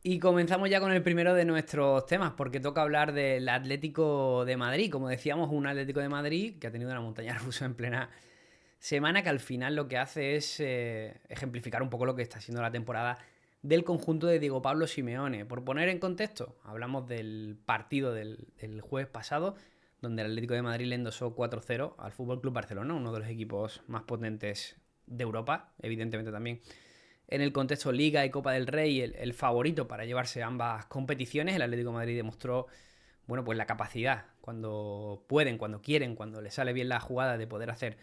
Y comenzamos ya con el primero de nuestros temas, porque toca hablar del Atlético de Madrid. Como decíamos, un Atlético de Madrid que ha tenido una montaña rusa en plena semana, que al final lo que hace es ejemplificar un poco lo que está siendo la temporada del conjunto de Diego Pablo Simeone. Por poner en contexto, hablamos del partido del jueves pasado, donde el Atlético de Madrid le endosó 4-0 al Fútbol Club Barcelona, uno de los equipos más potentes de Europa, evidentemente también en el contexto Liga y Copa del Rey, el favorito para llevarse ambas competiciones. El Atlético de Madrid demostró, bueno, pues la capacidad cuando pueden, cuando quieren, cuando les sale bien la jugada de poder hacer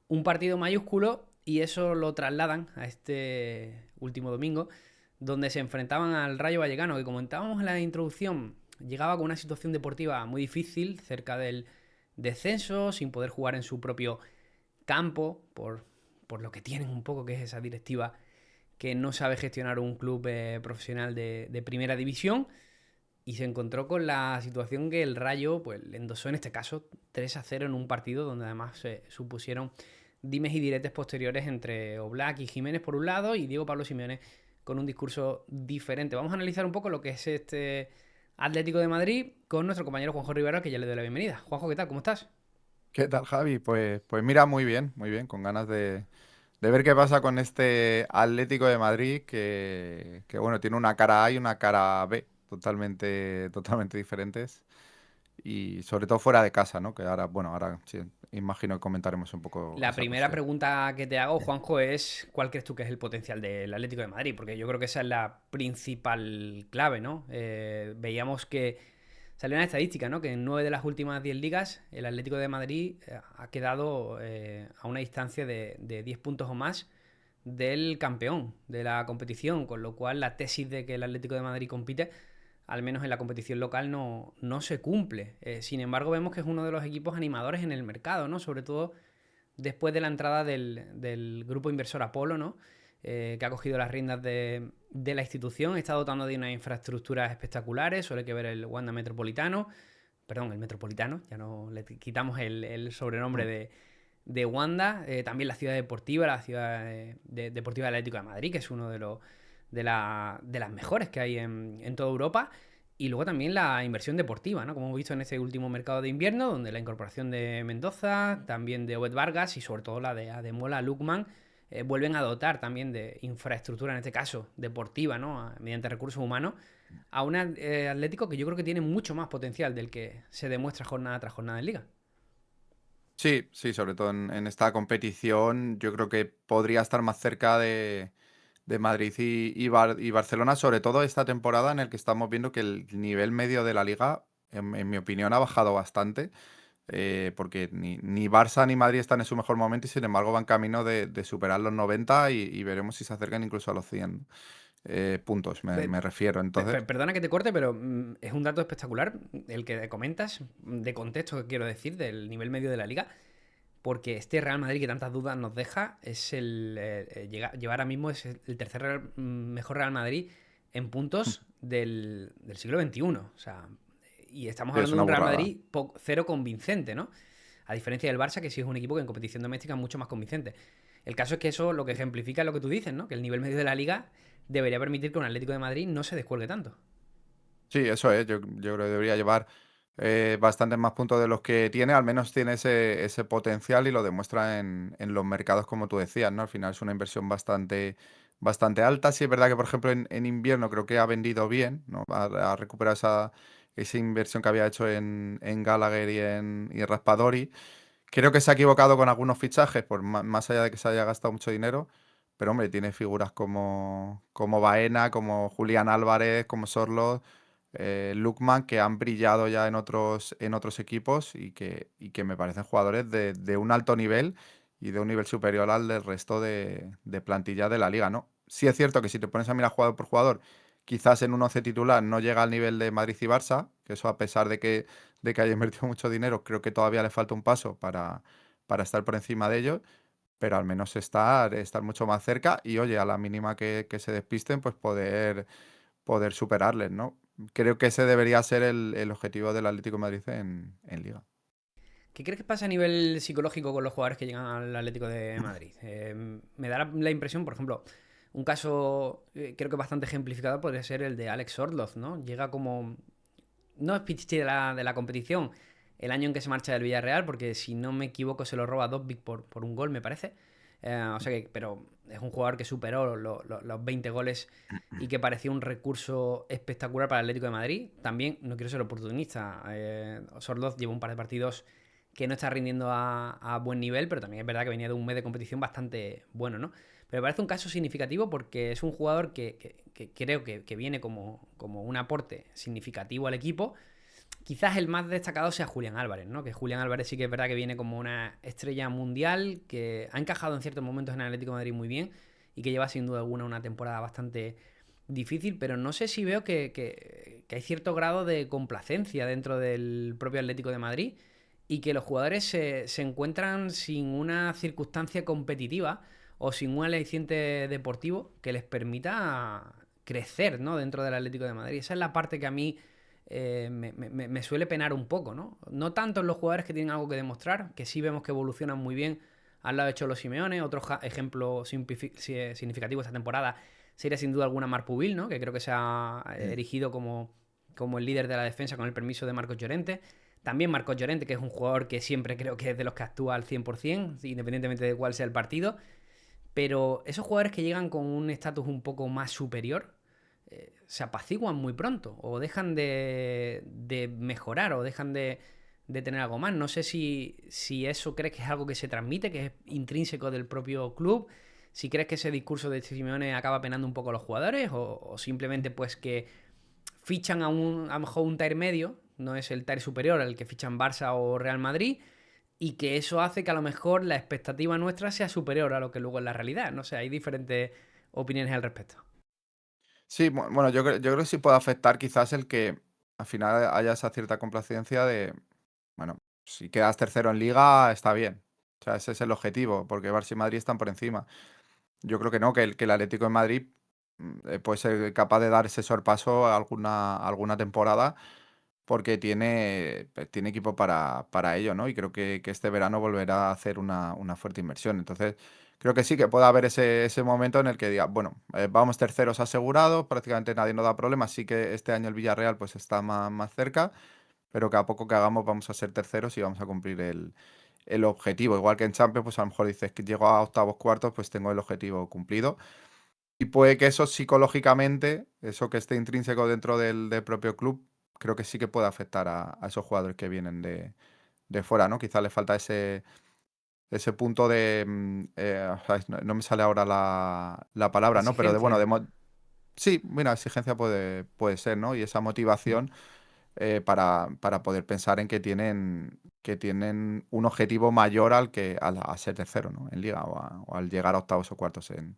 un partido mayúsculo, y eso lo trasladan a este último domingo, donde se enfrentaban al Rayo Vallecano, que como comentábamos en la introducción, llegaba con una situación deportiva muy difícil, cerca del descenso, sin poder jugar en su propio campo, por lo que tienen un poco, que es esa directiva que no sabe gestionar un club profesional de primera división, y se encontró con la situación que el Rayo pues, le endosó en este caso 3-0 en un partido donde además se supusieron dimes y diretes posteriores entre Oblak y Jiménez por un lado y Diego Pablo Simeone con un discurso diferente. Vamos a analizar un poco lo que es este Atlético de Madrid con nuestro compañero Juanjo Rivera, que ya le doy la bienvenida. Juanjo, ¿qué tal? ¿Cómo estás? ¿Qué tal, Javi? Pues mira, muy bien, con ganas de ver qué pasa con este Atlético de Madrid que bueno, tiene una cara A y una cara B totalmente diferentes y sobre todo fuera de casa, ¿no? Que ahora, bueno, ahora sí, imagino que comentaremos un poco La esa primera cuestión. pregunta que te hago, Juanjo, es ¿cuál crees tú que es el potencial del Atlético de Madrid? Porque yo creo que esa es la principal clave, ¿no? Veíamos que salió una estadística, ¿no? Que en 9 de las últimas 10 ligas el Atlético de Madrid ha quedado a una distancia de 10 puntos o más del campeón de la competición, con lo cual la tesis de que el Atlético de Madrid compite, al menos en la competición local, no se cumple. Sin embargo, vemos que es uno de los equipos animadores en el mercado, ¿no? Sobre todo después de la entrada del grupo inversor Apolo, ¿no? Que ha cogido las riendas de la institución, está dotando de unas infraestructuras espectaculares, solo hay que ver el Wanda Metropolitano, perdón, el Metropolitano, ya no le quitamos el sobrenombre Mm. de Wanda, también la ciudad deportiva, la ciudad deportiva del Atlético de Madrid, que es uno de las mejores que hay en toda Europa. Y luego también la inversión deportiva, ¿no? Como hemos visto en este último mercado de invierno, donde la incorporación de Mendoza, también de Obed Vargas y sobre todo la de Ademola Lookman vuelven a dotar también de infraestructura, en este caso deportiva, ¿no? Mediante recursos humanos, a un Atlético que yo creo que tiene mucho más potencial del que se demuestra jornada tras jornada en Liga. Sí, sí, sobre todo en esta competición yo creo que podría estar más cerca de Madrid y Barcelona, sobre todo esta temporada en el que estamos viendo que el nivel medio de la liga, en mi opinión, ha bajado bastante. Porque ni Barça ni Madrid están en su mejor momento y sin embargo van camino de superar los 90 y veremos si se acercan incluso a los 100 puntos, me refiero. Entonces, Perdona que te corte, pero es un dato espectacular el que comentas, de contexto que quiero decir, del nivel medio de la liga, porque este Real Madrid que tantas dudas nos deja es lleva ahora mismo es el tercer mejor Real Madrid en puntos del siglo XXI. O sea, y estamos sí, es hablando de una un Real burrada. Madrid cero convincente, ¿no? A diferencia del Barça, que sí es un equipo que en competición doméstica es mucho más convincente. El caso es que eso lo que ejemplifica es lo que tú dices, ¿no? Que el nivel medio de la liga debería permitir que un Atlético de Madrid no se descuelgue tanto. Sí, eso es, yo creo que debería llevar bastantes más puntos de los que tiene, al menos tiene ese potencial y lo demuestra en los mercados, como tú decías, ¿no? Al final es una inversión bastante alta. Sí, es verdad que, por ejemplo, en invierno creo que ha vendido bien, ¿no? Ha recuperado esa inversión que había hecho en Gallagher y en Raspadori. Creo que se ha equivocado con algunos fichajes, por más allá de que se haya gastado mucho dinero. Pero hombre, tiene figuras como Baena, como Julián Álvarez, como Sorloth, Lookman, que han brillado ya en otros equipos y que me parecen jugadores de un alto nivel y de un nivel superior al del resto de plantilla de la liga, ¿no? Sí es cierto que si te pones a mirar jugador por jugador, quizás en un once titular no llega al nivel de Madrid y Barça, que eso a pesar de que haya invertido mucho dinero, creo que todavía le falta un paso para estar por encima de ellos, pero al menos estar mucho más cerca y, oye, a la mínima que se despisten, pues poder superarles, ¿no? Creo que ese debería ser el objetivo del Atlético de Madrid en Liga. ¿Qué crees que pasa a nivel psicológico con los jugadores que llegan al Atlético de Madrid? Me da la impresión, por ejemplo, Un caso creo que bastante ejemplificado podría ser el de Alex Sorloth, ¿no? Llega como... No es pichichi de la competición el año en que se marcha del Villarreal, porque si no me equivoco se lo roba Dobbik por un gol, me parece. O sea que, pero es un jugador que superó los 20 goles y que parecía un recurso espectacular para el Atlético de Madrid. También, no quiero ser oportunista, Sorloth lleva un par de partidos que no está rindiendo a buen nivel, pero también es verdad que venía de un mes de competición bastante bueno, ¿no? Pero me parece un caso significativo porque es un jugador que creo que viene como un aporte significativo al equipo. Quizás el más destacado sea Julián Álvarez, ¿no? Que Julián Álvarez sí que es verdad que viene como una estrella mundial, que ha encajado en ciertos momentos en el Atlético de Madrid muy bien y que lleva sin duda alguna una temporada bastante difícil, pero no sé si veo que hay cierto grado de complacencia dentro del propio Atlético de Madrid y que los jugadores se encuentran sin una circunstancia competitiva o sin un aliciente deportivo que les permita crecer, ¿no? Dentro del Atlético de Madrid. Esa es la parte que a mí me suele penar un poco, ¿no? No tanto en los jugadores que tienen algo que demostrar, que sí vemos que evolucionan muy bien al lado de Cholo Simeone. Otro ejemplo significativo esta temporada sería sin duda alguna Marpubil, ¿no? Que creo que se ha Mm. erigido como el líder de la defensa con el permiso de Marcos Llorente. También Marcos Llorente, que es un jugador que siempre creo que es de los que actúa al 100%, independientemente de cuál sea el partido. Pero esos jugadores que llegan con un estatus un poco más superior, se apaciguan muy pronto o dejan de mejorar o dejan de tener algo más. No sé si eso crees que es algo que se transmite, que es intrínseco del propio club, si crees que ese discurso de Simeone acaba penando un poco a los jugadores o simplemente pues que fichan a lo mejor un tier medio, no es el tier superior al que fichan Barça o Real Madrid, y que eso hace que a lo mejor la expectativa nuestra sea superior a lo que luego es la realidad. No sé, hay diferentes opiniones al respecto. Sí, bueno, yo creo que sí puede afectar quizás el que al final haya esa cierta complacencia de, bueno, si quedas tercero en liga está bien. O sea, ese es el objetivo, porque Barça y Madrid están por encima. Yo creo que no, que el Atlético de Madrid puede ser capaz de dar ese sorpaso alguna temporada porque tiene equipo para ello, ¿no? Y creo que este verano volverá a hacer una fuerte inversión. Entonces, creo que sí, que puede haber ese momento en el que diga, bueno, vamos terceros asegurados, prácticamente nadie nos da problemas. Sí que este año el Villarreal pues está más cerca, pero que a poco que hagamos vamos a ser terceros y vamos a cumplir el objetivo. Igual que en Champions, pues a lo mejor dices que llego a octavos, cuartos, pues tengo el objetivo cumplido. Y puede que eso psicológicamente, eso que esté intrínseco dentro del propio club, creo que sí que puede afectar a esos jugadores que vienen de fuera, ¿no? Quizás le falta ese punto de, ay, no me sale ahora la palabra, ¿no? Pero de, bueno, Exigencia. sí, mira, exigencia puede ser, ¿no? Y esa motivación para poder pensar en que tienen un objetivo mayor a ser tercero, ¿no? En Liga o al llegar a octavos o cuartos en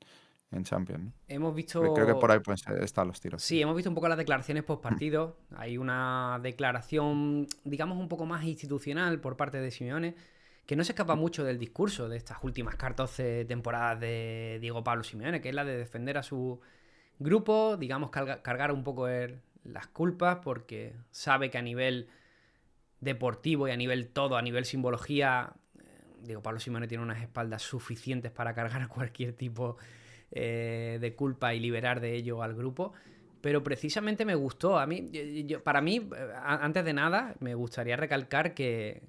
Champions, ¿no? Hemos Creo que por visto, ahí pueden estar los tiros, sí. sí, hemos visto un poco las declaraciones post partido. Hay una declaración, digamos, un poco más institucional por parte de Simeone, que no se escapa mucho del discurso de estas últimas 14 temporadas de Diego Pablo Simeone, que es la de defender a su grupo, digamos, cargar un poco las culpas, porque sabe que a nivel deportivo y a nivel todo, a nivel simbología, digo, Pablo Simeone tiene unas espaldas suficientes para cargar cualquier tipo de culpa y liberar de ello al grupo. Pero precisamente me gustó. A mí, para mí, antes de nada, me gustaría recalcar que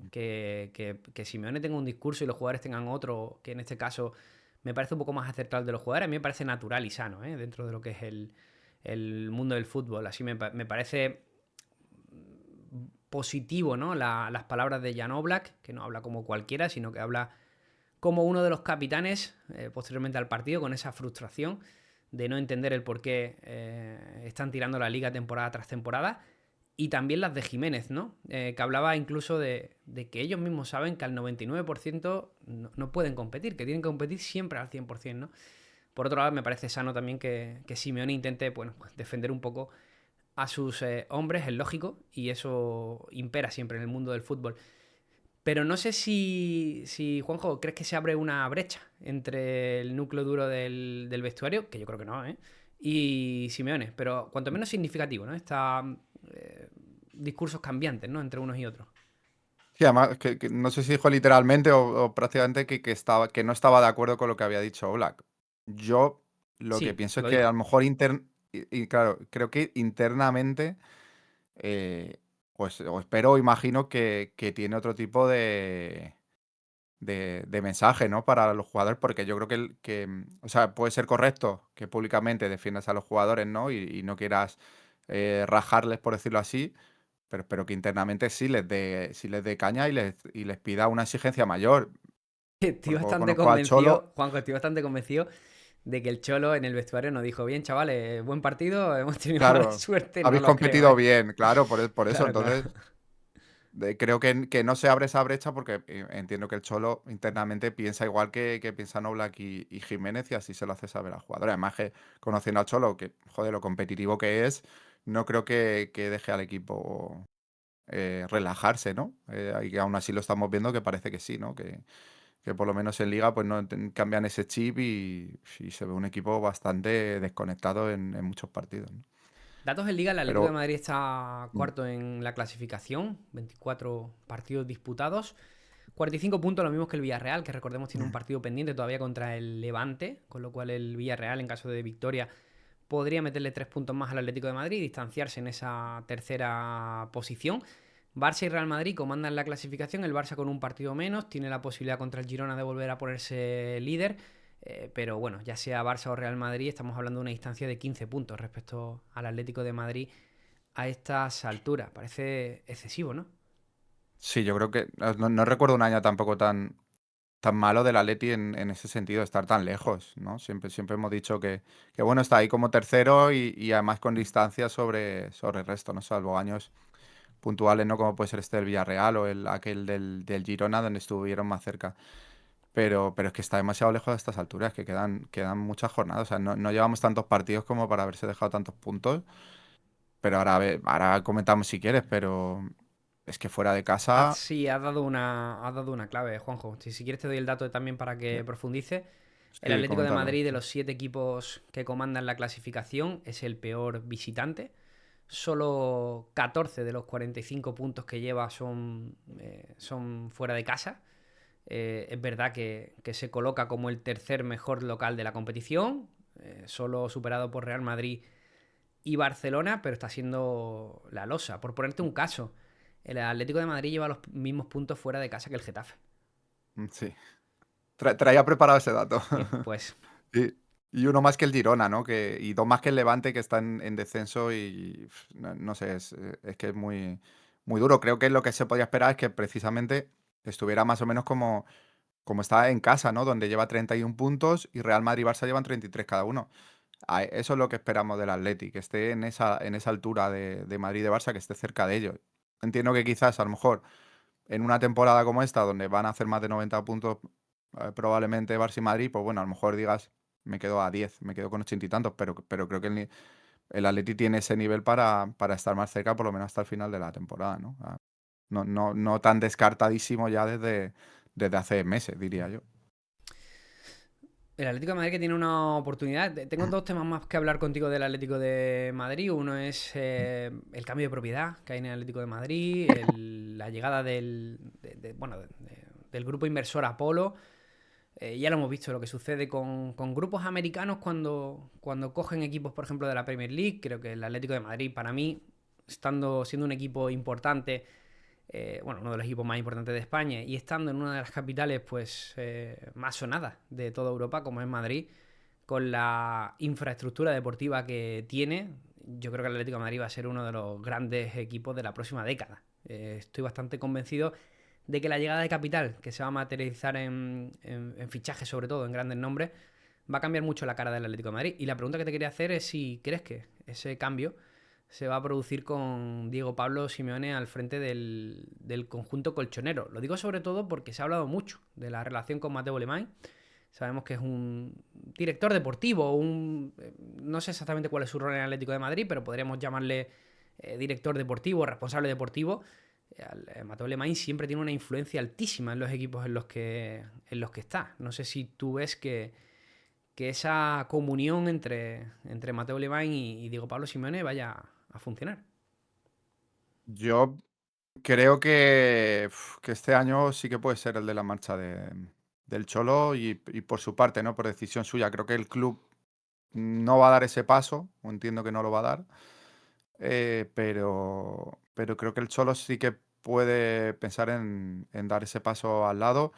Simeone tenga un discurso y los jugadores tengan otro, que en este caso me parece un poco más acertado al de los jugadores. A mí me parece natural y sano, dentro de lo que es el mundo del fútbol. Así me parece positivo, ¿no? Las palabras de Jan Oblak, que no habla como cualquiera, sino que habla como uno de los capitanes posteriormente al partido, con esa frustración de no entender el por qué están tirando la liga temporada tras temporada. Y también las de Jiménez, ¿no? Que hablaba incluso de que ellos mismos saben que al 99% no pueden competir, que tienen que competir siempre al 100%, ¿no? Por otro lado, me parece sano también que Simeone intente, bueno, pues defender un poco a sus hombres, es lógico, y eso impera siempre en el mundo del fútbol. Pero no sé si Juanjo, ¿crees que se abre una brecha entre el núcleo duro del vestuario? Que yo creo que no, ¿eh? Y Simeone, pero cuanto menos significativo, ¿no? Está discursos cambiantes, ¿no? Entre unos y otros. Sí, además, que no sé si dijo literalmente o prácticamente que no estaba de acuerdo con lo que había dicho Oblak. Yo lo que Sí, pienso es lo que a lo dijo. mejor y claro, creo que internamente, eh, pues, o espero o imagino que tiene otro tipo de mensaje, ¿no? Para los jugadores, porque yo creo o sea, puede ser correcto que públicamente defiendas a los jugadores, ¿no? Y no quieras rajarles, por decirlo así, pero que internamente sí les dé caña y les pida una exigencia mayor. Estoy Porque bastante conozco al Cholo, convencido, Juanjo, estoy bastante convencido de que el Cholo en el vestuario nos dijo, bien, chavales, buen partido, hemos tenido mala claro, suerte, no habéis lo creo, competido ¿eh? bien, claro, por eso. Claro, claro. Entonces, creo que no se abre esa brecha porque entiendo que el Cholo internamente piensa igual que piensan Oblak y Jiménez y así se lo hace saber al jugador. Además que conociendo al Cholo, que joder, lo competitivo que es, no creo que deje al equipo relajarse, ¿no? Y aún así lo estamos viendo que parece que sí, ¿no? Que por lo menos en Liga pues no cambian ese chip y se ve un equipo bastante desconectado en muchos partidos, ¿no? Datos en Liga, el Atlético de Pero Madrid está mm, cuarto en la clasificación, 24 partidos disputados, 45 puntos, lo mismo que el Villarreal, que recordemos tiene un partido pendiente todavía contra el Levante, con lo cual el Villarreal, en caso de victoria, podría meterle 3 puntos más al Atlético de Madrid y distanciarse en esa tercera posición. Barça y Real Madrid comandan la clasificación, el Barça con un partido menos, tiene la posibilidad contra el Girona de volver a ponerse líder, pero bueno, ya sea Barça o Real Madrid, estamos hablando de una distancia de 15 puntos respecto al Atlético de Madrid a estas alturas. Parece excesivo, ¿no? sí, yo creo que no recuerdo un año tampoco tan malo del Atleti en ese sentido, estar tan lejos, ¿no? Siempre hemos dicho que bueno, está ahí como tercero y además con distancia sobre el resto, ¿no? Salvo años puntuales, ¿no? Como puede ser este del Villarreal o aquel del Girona, donde estuvieron más cerca. Pero es que está demasiado lejos a estas alturas, que quedan muchas jornadas. O sea, no llevamos tantos partidos como para haberse dejado tantos puntos. Pero ahora, ahora comentamos si quieres, pero es que fuera de casa. Sí, has dado una clave, Juanjo. Si quieres te doy el dato también para que profundice. El Sí, Atlético de coméntalo. Madrid, de los 7 equipos que comandan la clasificación, es el peor visitante. Solo 14 de los 45 puntos que lleva son fuera de casa. Es verdad que se coloca como el tercer mejor local de la competición, solo superado por Real Madrid y Barcelona, pero está siendo la losa. Por ponerte un caso, el Atlético de Madrid lleva los mismos puntos fuera de casa que el Getafe. Sí. Traía preparado ese dato. Bien, pues Sí. Y uno más que el Girona, ¿no? Y dos más que el Levante, que está en descenso y no sé, es que es muy duro. Creo que lo que se podía esperar es que precisamente estuviera más o menos como está en casa, ¿no? Donde lleva 31 puntos y Real Madrid y Barça llevan 33 cada uno. Eso es lo que esperamos del Atleti, que esté en esa altura de Madrid y de Barça, que esté cerca de ellos. Entiendo que quizás a lo mejor en una temporada como esta, donde van a hacer más de 90 puntos probablemente Barça y Madrid, pues bueno, a lo mejor digas, me quedo a 10, me quedo con 80 y tantos, pero creo que el Atleti tiene ese nivel para estar más cerca, por lo menos hasta el final de la temporada, ¿no? No tan descartadísimo ya desde hace meses, diría yo. el Atlético de Madrid que tiene una oportunidad. Tengo dos temas más que hablar contigo del Atlético de Madrid. Uno es el cambio de propiedad que hay en el Atlético de Madrid, la llegada del grupo inversor Apolo. Ya lo hemos visto lo que sucede con grupos americanos cuando cogen equipos, por ejemplo, de la Premier League. Creo que el Atlético de Madrid, para mí, siendo un equipo importante, bueno, uno de los equipos más importantes de España y estando en una de las capitales pues más sonadas de toda Europa, como es Madrid, con la infraestructura deportiva que tiene, yo creo que el Atlético de Madrid va a ser uno de los grandes equipos de la próxima década. Estoy bastante convencido de que la llegada de capital, que se va a materializar en fichajes, sobre todo en grandes nombres, va a cambiar mucho la cara del Atlético de Madrid. Y la pregunta que te quería hacer es si crees que ese cambio se va a producir con Diego Pablo Simeone al frente del conjunto colchonero. Lo digo sobre todo porque se ha hablado mucho de la relación con Mateo Alemán. Sabemos que es un director deportivo, no sé exactamente cuál es su rol en el Atlético de Madrid, pero podríamos llamarle director deportivo, responsable deportivo. Mateo Alemán siempre tiene una influencia altísima en los equipos en los que está. No sé si tú ves que esa comunión entre Mateo Alemán y Diego Pablo Simeone vaya a funcionar. Yo creo que este año sí que puede ser el de la marcha del Cholo y por su parte, ¿no? Por decisión suya. Creo que el club no va a dar ese paso, o entiendo que no lo va a dar, pero creo que el Cholo sí que puede pensar en dar ese paso al lado.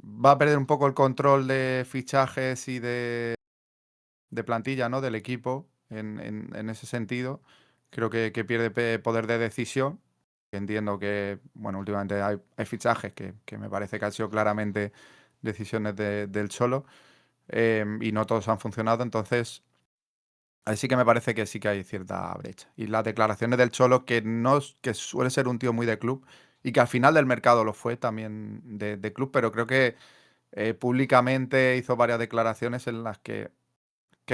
Va a perder un poco el control de fichajes y de plantilla, ¿no? Del equipo en ese sentido. Creo que pierde poder de decisión. Entiendo que, bueno, últimamente hay fichajes que me parece que han sido claramente decisiones del Cholo, y no todos han funcionado, entonces ahí sí que me parece que sí que hay cierta brecha. Y las declaraciones del Cholo, que no que suele ser un tío muy de club y que al final del mercado lo fue también de club, pero creo que públicamente hizo varias declaraciones en las que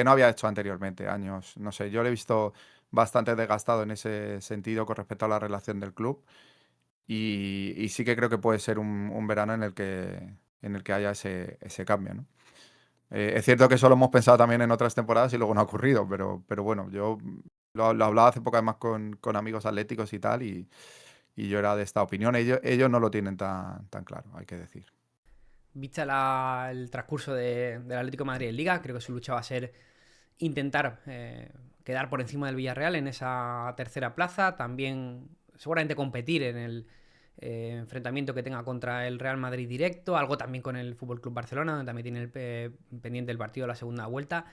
no había hecho anteriormente, años, no sé, yo lo he visto bastante desgastado en ese sentido con respecto a la relación del club y sí que creo que puede ser un verano en el que haya ese cambio, ¿no? Es cierto que eso lo hemos pensado también en otras temporadas y luego no ha ocurrido, pero bueno, yo lo hablaba hace poco además con amigos atléticos y tal, y yo era de esta opinión. Ellos no lo tienen tan claro, hay que decir. Vista el transcurso del Atlético de Madrid en Liga, creo que su lucha va a ser intentar quedar por encima del Villarreal en esa tercera plaza, también seguramente competir en el enfrentamiento que tenga contra el Real Madrid directo, algo también con el Fútbol Club Barcelona, donde también tiene pendiente el partido de la segunda vuelta.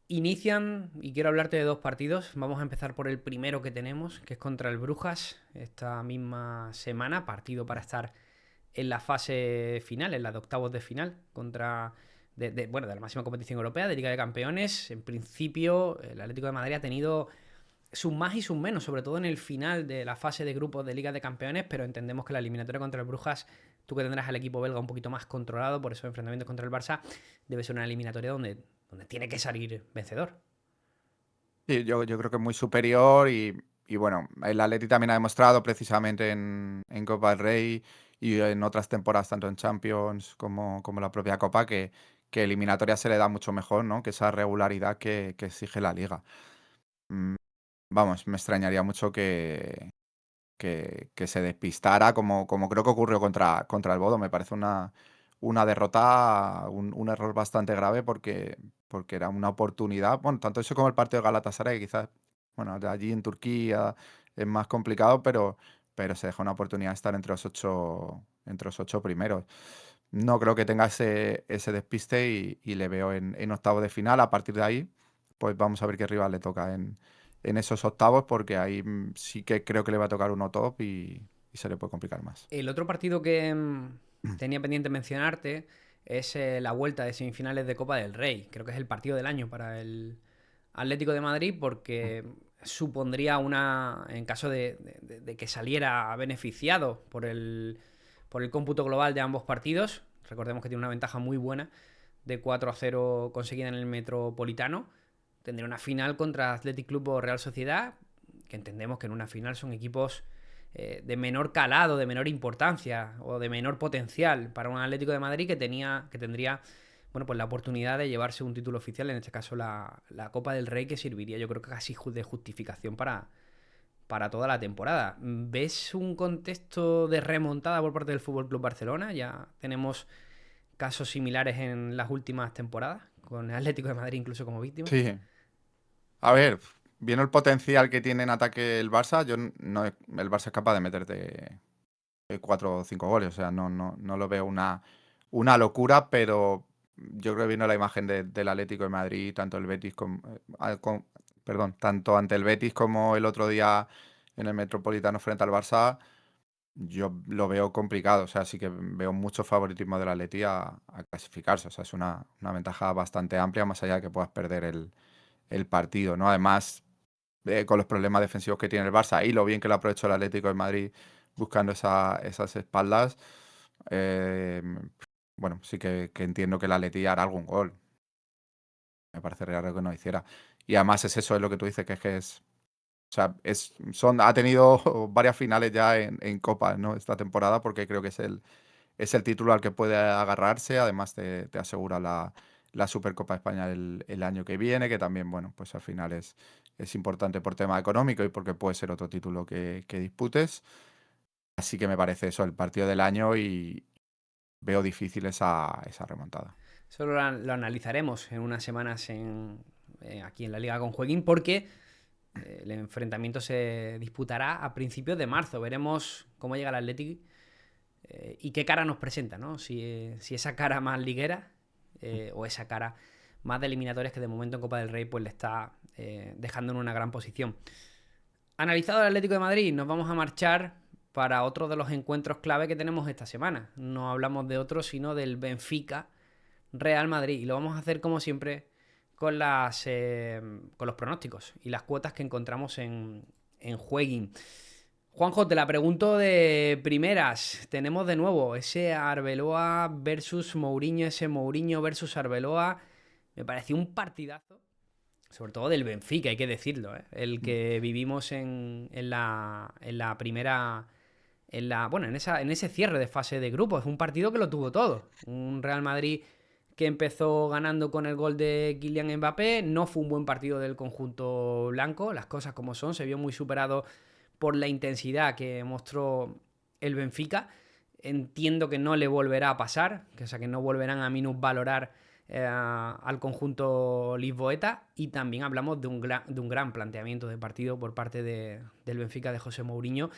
Inician, y quiero hablarte de dos partidos. Vamos a empezar por el primero que tenemos, que es contra el Brujas, esta misma semana, partido para estar en la fase final, en la de octavos de final, contra bueno, de la máxima competición europea, de Liga de Campeones. En principio, el Atlético de Madrid ha tenido sus más y sus menos, sobre todo en el final de la fase de grupos de Liga de Campeones, pero entendemos que la eliminatoria contra el Brujas, tú que tendrás al equipo belga un poquito más controlado por esos enfrentamientos contra el Barça, debe ser una eliminatoria donde tiene que salir vencedor. Sí, yo creo que es muy superior y bueno, el Atleti también ha demostrado precisamente en Copa del Rey y en otras temporadas, tanto en Champions como la propia Copa, que eliminatoria se le da mucho mejor, ¿no? Que esa regularidad que exige la liga. Mm, Vamos, me extrañaría mucho que se despistara, como creo que ocurrió contra el Bodo. Me parece una derrota, un error bastante grave porque era una oportunidad. Bueno, tanto eso como el partido de Galatasaray, que quizás, bueno, de allí en Turquía es más complicado, pero se deja una oportunidad de estar entre los ocho primeros. No creo que tenga ese despiste y le veo en octavo de final. A partir de ahí, pues vamos a ver qué rival le toca en esos octavos, porque ahí sí que creo que le va a tocar uno top y se le puede complicar más. El otro partido que tenía pendiente mencionarte es la vuelta de semifinales de Copa del Rey. Creo que es el partido del año para el Atlético de Madrid porque supondría en caso de que saliera beneficiado por el cómputo global de ambos partidos, recordemos que tiene una ventaja muy buena de 4-0 conseguida en el Metropolitano, tendría una final contra Athletic Club o Real Sociedad, que entendemos que en una final son equipos de menor calado, de menor importancia o de menor potencial para un Atlético de Madrid que tendría bueno, pues la oportunidad de llevarse un título oficial, en este caso la Copa del Rey, que serviría yo creo que casi de justificación para toda la temporada. ¿Ves un contexto de remontada por parte del Fútbol Club Barcelona? Ya tenemos casos similares en las últimas temporadas, con el Atlético de Madrid incluso como víctima. Sí, a ver, viendo el potencial que tiene en ataque el Barça, el Barça es capaz de meterte 4 o 5 goles, o sea, no lo veo una locura, pero yo creo que viendo la imagen del Atlético de Madrid, tanto el Betis perdón, tanto ante el Betis como el otro día en el Metropolitano frente al Barça, yo lo veo complicado, o sea, sí que veo mucho favoritismo del Atleti a clasificarse, o sea, es una ventaja bastante amplia, más allá de que puedas perder el partido, ¿no? Además, con los problemas defensivos que tiene el Barça y lo bien que lo aprovechó el Atlético de Madrid buscando esas espaldas, eh, bueno, sí que entiendo que el Atleti hará algún gol. Me parece raro que no hiciera. Y además es eso, es lo que tú dices, o sea, ha tenido varias finales ya en Copa, ¿no? Esta temporada, porque creo que es el título al que puede agarrarse. Además, te asegura la Supercopa de España el año que viene, que también, bueno, pues al final es importante por tema económico y porque puede ser otro título que disputes. Así que me parece eso, el partido del año y veo difícil esa remontada. Eso lo analizaremos en unas semanas aquí en la Liga con Jueguín, porque el enfrentamiento se disputará a principios de marzo. Veremos cómo llega el Athletic y qué cara nos presenta, ¿no? Si esa cara más liguera o esa cara más de eliminatorias que de momento en Copa del Rey pues le está dejando en una gran posición. Analizado el Atlético de Madrid, nos vamos a marchar para otro de los encuentros clave que tenemos esta semana. No hablamos de otro, sino del Benfica Real Madrid. Y lo vamos a hacer como siempre con con los pronósticos y las cuotas que encontramos en Jueguin. Juanjo, te la pregunto de primeras. Tenemos de nuevo ese Arbeloa versus Mourinho, ese Mourinho versus Arbeloa. Me pareció un partidazo, sobre todo del Benfica, hay que decirlo, ¿eh? El que vivimos en la primera. Bueno, en ese cierre de fase de grupos. Un partido que lo tuvo todo. Un Real Madrid que empezó ganando con el gol de Kylian Mbappé. No fue un buen partido del conjunto blanco, las cosas como son. Se vio muy superado por la intensidad que mostró el Benfica. Entiendo que no le volverá a pasar, o sea, que no volverán a minusvalorar al conjunto lisboeta. Y también hablamos de un gran planteamiento de partido por parte del Benfica de José Mourinho,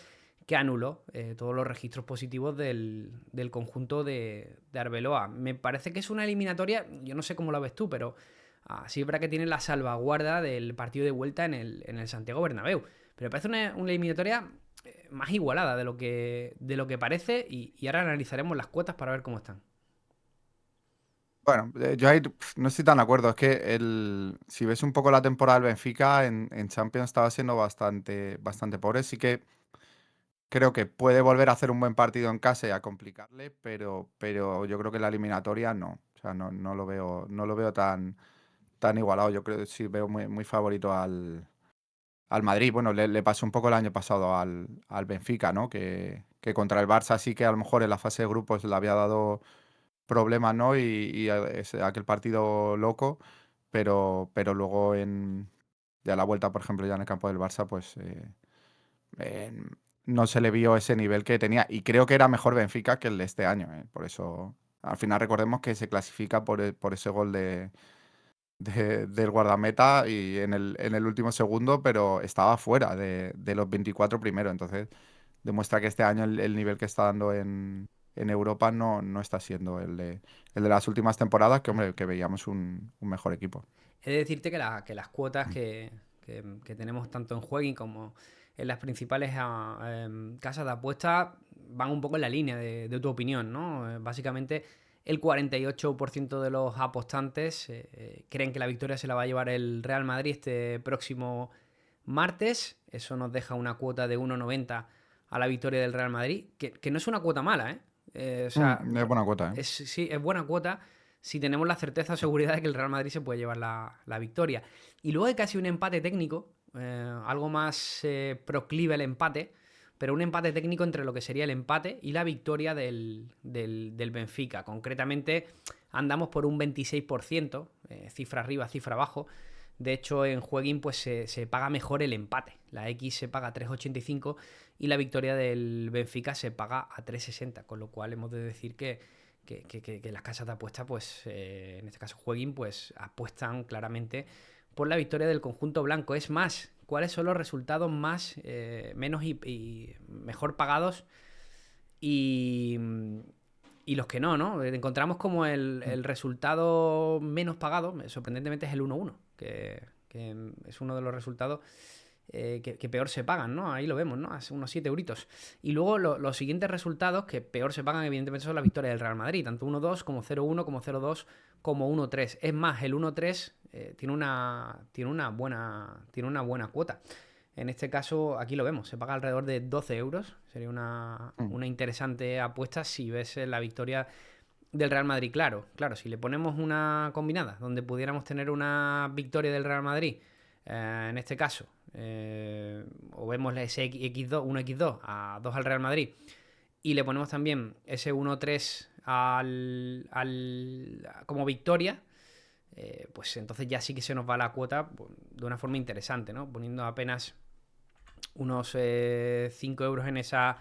que anuló todos los registros positivos del conjunto de Arbeloa. Me parece que es una eliminatoria, yo no sé cómo la ves tú, pero sí es verdad que tiene la salvaguarda del partido de vuelta en el Santiago Bernabéu. Pero me parece una eliminatoria más igualada de lo que parece, y ahora analizaremos las cuotas para ver cómo están. Bueno, yo ahí no estoy tan de acuerdo. Es que si ves un poco la temporada del Benfica en Champions estaba siendo bastante pobre. Sí que creo que puede volver a hacer un buen partido en casa y a complicarle, pero yo creo que la eliminatoria no. O sea, no lo veo tan igualado. Yo creo que sí veo muy favorito al Madrid. Bueno, le pasó un poco el año pasado al Benfica, ¿no? Que contra el Barça sí que a lo mejor en la fase de grupos le había dado problemas, ¿no? Aquel partido loco, pero luego ya la vuelta, por ejemplo, ya en el campo del Barça, pues eh, no se le vio ese nivel que tenía. Y creo que era mejor Benfica que el de este año, ¿eh? Por eso, al final recordemos que se clasifica por ese gol del guardameta y en el último segundo, pero estaba fuera de los 24 primeros. Entonces, demuestra que este año el nivel que está dando en Europa no está siendo el de las últimas temporadas, que hombre, que veíamos un mejor equipo. He de decirte que las cuotas que tenemos tanto en Juegui como en las principales casas de apuestas van un poco en la línea de tu opinión, ¿no? Básicamente, el 48% de los apostantes creen que la victoria se la va a llevar el Real Madrid este próximo martes. Eso nos deja una cuota de 1,90 a la victoria del Real Madrid, que no es una cuota mala, ¿eh? O sea, Es buena cuota, ¿eh? sí, es buena cuota si tenemos la certeza o seguridad de que el Real Madrid se puede llevar la victoria. Y luego hay casi un empate técnico, algo más proclive al empate, pero un empate técnico entre lo que sería el empate y la victoria del Benfica. Concretamente, andamos por un 26%, cifra arriba, cifra abajo. De hecho, en Jueguin pues se paga mejor el empate. La X se paga a 3,85 y la victoria del Benfica se paga a 3,60, con lo cual hemos de decir que las casas de apuesta, pues en este caso Jueguin, pues apuestan claramente por la victoria del conjunto blanco. Es más, ¿cuáles son los resultados menos y mejor pagados y, y los que no, ¿no? Encontramos como el resultado menos pagado, sorprendentemente, es el 1-1, que es uno de los resultados que peor se pagan, ¿no? Ahí lo vemos, ¿no? Hace unos 7 euritos. Y luego los siguientes resultados que peor se pagan, evidentemente, son la victoria del Real Madrid, tanto 1-2 como 0-1, como 0-2, como 1-3. Es más, el 1-3 tiene una buena cuota. En este caso, aquí lo vemos, se paga alrededor de 12 euros. Sería Mm. una interesante apuesta si ves la victoria del Real Madrid. Claro, claro, si le ponemos una combinada donde pudiéramos tener una victoria del Real Madrid, en este caso, o vemos ese X2, 1x2 a 2 al Real Madrid, y le ponemos también ese 1-3 como victoria, pues entonces ya sí que se nos va la cuota pues, de una forma interesante, ¿no? Poniendo apenas unos 5 euros en esa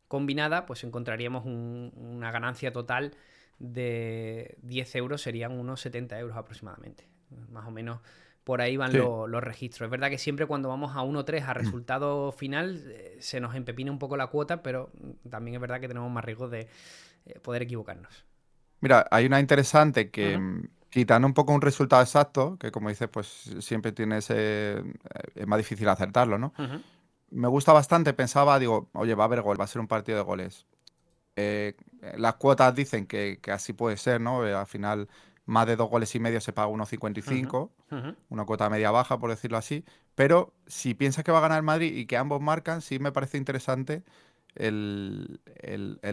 combinada, pues encontraríamos una ganancia total de 10 euros serían unos 70 euros aproximadamente. Más o menos por ahí van Sí. los registros. Es verdad que siempre cuando vamos a 1-3 a resultado final se nos empepina un poco la cuota, pero también es verdad que tenemos más riesgo de poder equivocarnos. Mira, hay una interesante que, Ujú, quitando un poco un resultado exacto, que como dices, pues siempre tienes, es más difícil acertarlo, ¿no? ujú, Me gusta bastante, pensaba, digo, oye, va a haber gol, va a ser un partido de goles. Las cuotas dicen que así puede ser, ¿no? Al final, más de 2 goles y medio se paga 1,55, ujú. una cuota media baja, por decirlo así. Pero si piensas que va a ganar el Madrid y que ambos marcan, sí me parece interesante el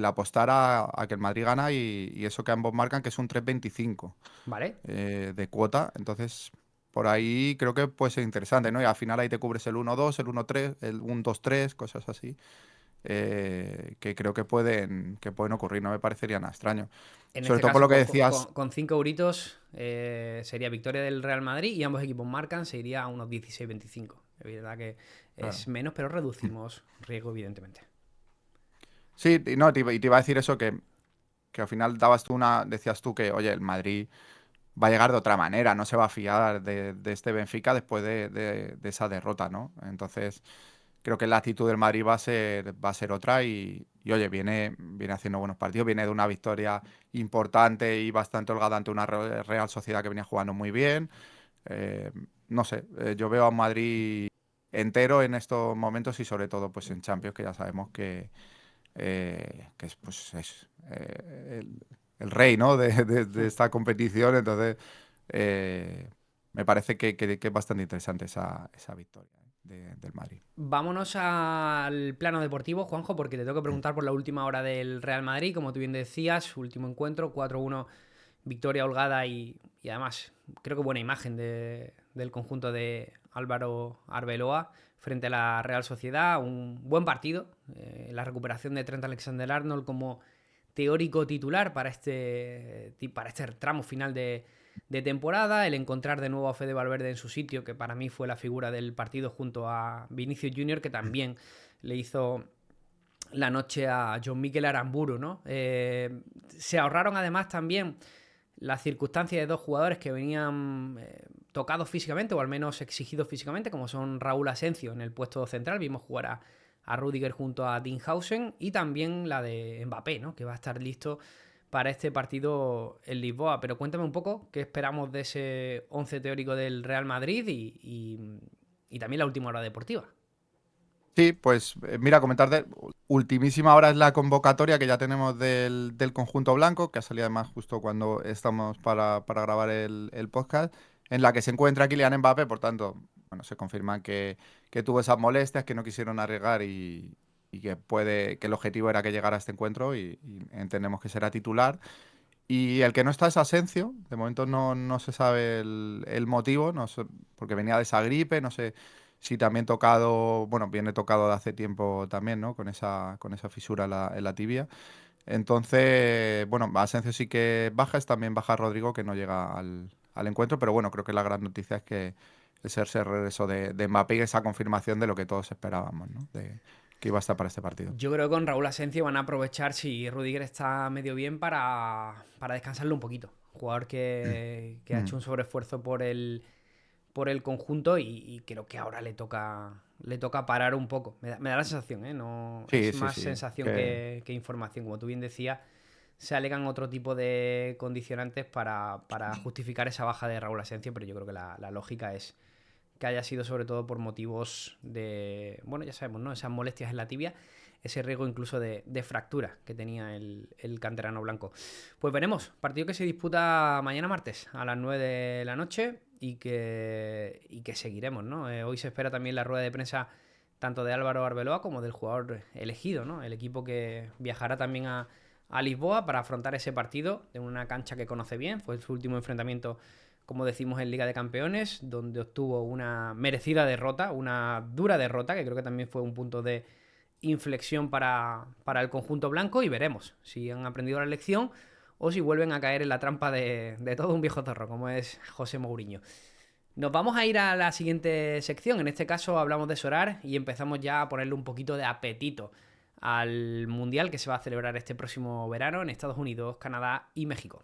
apostar a que el Madrid gana y eso que ambos marcan, que es un 3,25 ¿Vale? de cuota. Entonces, por ahí creo que puede ser interesante, ¿no? Y al final ahí te cubres el 1-2, el 1-3, el 1-2-3, cosas así, que creo que pueden ocurrir, no me parecería nada extraño. En Sobre este todo por caso, lo que con, decías, 5 euritos sería victoria del Real Madrid y ambos equipos marcan, se iría a unos 16-25. Es verdad que es claro. menos, pero reducimos riesgo, evidentemente. Sí, y no, te iba a decir eso que al final decías tú que, oye, el Madrid va a llegar de otra manera, no se va a fiar de este Benfica después de esa derrota, ¿no? Entonces, creo que la actitud del Madrid va a ser otra y, oye, viene haciendo buenos partidos, viene de una victoria importante y bastante holgada ante una Real Sociedad que venía jugando muy bien. Eh, no sé, yo veo a un Madrid entero en estos momentos y sobre todo pues en Champions, que ya sabemos que es, pues, el rey, ¿no? de esta competición. Entonces, eh, me parece que es bastante interesante esa victoria del Madrid. Vámonos al plano deportivo, Juanjo, porque te tengo que preguntar por la última hora del Real Madrid. Como tú bien decías, su último encuentro, 4-1, victoria holgada y además creo que buena imagen del conjunto de Álvaro Arbeloa frente a la Real Sociedad. Un buen partido. La recuperación de Trent Alexander-Arnold como teórico titular para este tramo final de temporada, el encontrar de nuevo a Fede Valverde en su sitio, que para mí fue la figura del partido junto a Vinicius Junior, que también le hizo la noche a John Mikel Aramburu, ¿no? Se ahorraron además también las circunstancias de dos jugadores que venían tocados físicamente, o al menos exigidos físicamente, como son Raúl Asencio en el puesto central, vimos jugar a Rudiger junto a Dinhausen, y también la de Mbappé, ¿no? Que va a estar listo para este partido en Lisboa. Pero cuéntame un poco qué esperamos de ese 11 teórico del Real Madrid y también la última hora deportiva. Sí, pues mira, comentar de ultimísima hora es la convocatoria que ya tenemos del conjunto blanco, que ha salido además justo cuando estamos para grabar el podcast, en la que se encuentra Kylian Mbappé. Por tanto, bueno, se confirma que tuvo esas molestias, que no quisieron arriesgar y que el objetivo era que llegara a este encuentro y entendemos que será titular. Y el que no está es Asensio. De momento no se sabe el motivo, no sé, porque venía de esa gripe, no sé si también tocado, bueno, viene tocado de hace tiempo también, ¿no? Con esa fisura en la tibia. Entonces, bueno, Asensio sí que baja, es también baja Rodrigo, que no llega al encuentro, pero bueno, creo que la gran noticia es que ese regreso de Mbappé y esa confirmación de lo que todos esperábamos, ¿no? De que iba a estar para este partido. Yo creo que con Raúl Asencio van a aprovechar si Rudiger está medio bien para descansarlo un poquito. Jugador que ha Mm. hecho un sobreesfuerzo por el conjunto y creo que ahora le toca parar un poco. Me da la sensación, ¿eh? No, Sí, es sí, más sí. sensación que información. Como tú bien decías, se alegan otro tipo de condicionantes para justificar esa baja de Raúl Asencio, pero yo creo que la lógica es que haya sido sobre todo por motivos bueno, ya sabemos, ¿no? Esas molestias en la tibia, ese riesgo incluso de fractura que tenía el canterano blanco. Pues veremos, partido que se disputa mañana martes a las 9 de la noche y que seguiremos, ¿no? Hoy se espera también la rueda de prensa tanto de Álvaro Arbeloa como del jugador elegido, ¿no? El equipo que viajará también a Lisboa para afrontar ese partido en una cancha que conoce bien, fue su último enfrentamiento, como decimos, en Liga de Campeones, donde obtuvo una merecida derrota, una dura derrota, que creo que también fue un punto de inflexión para el conjunto blanco, y veremos si han aprendido la lección o si vuelven a caer en la trampa de todo un viejo zorro, como es José Mourinho. Nos vamos a ir a la siguiente sección, en este caso hablamos de Sorar y empezamos ya a ponerle un poquito de apetito al Mundial que se va a celebrar este próximo verano en Estados Unidos, Canadá y México.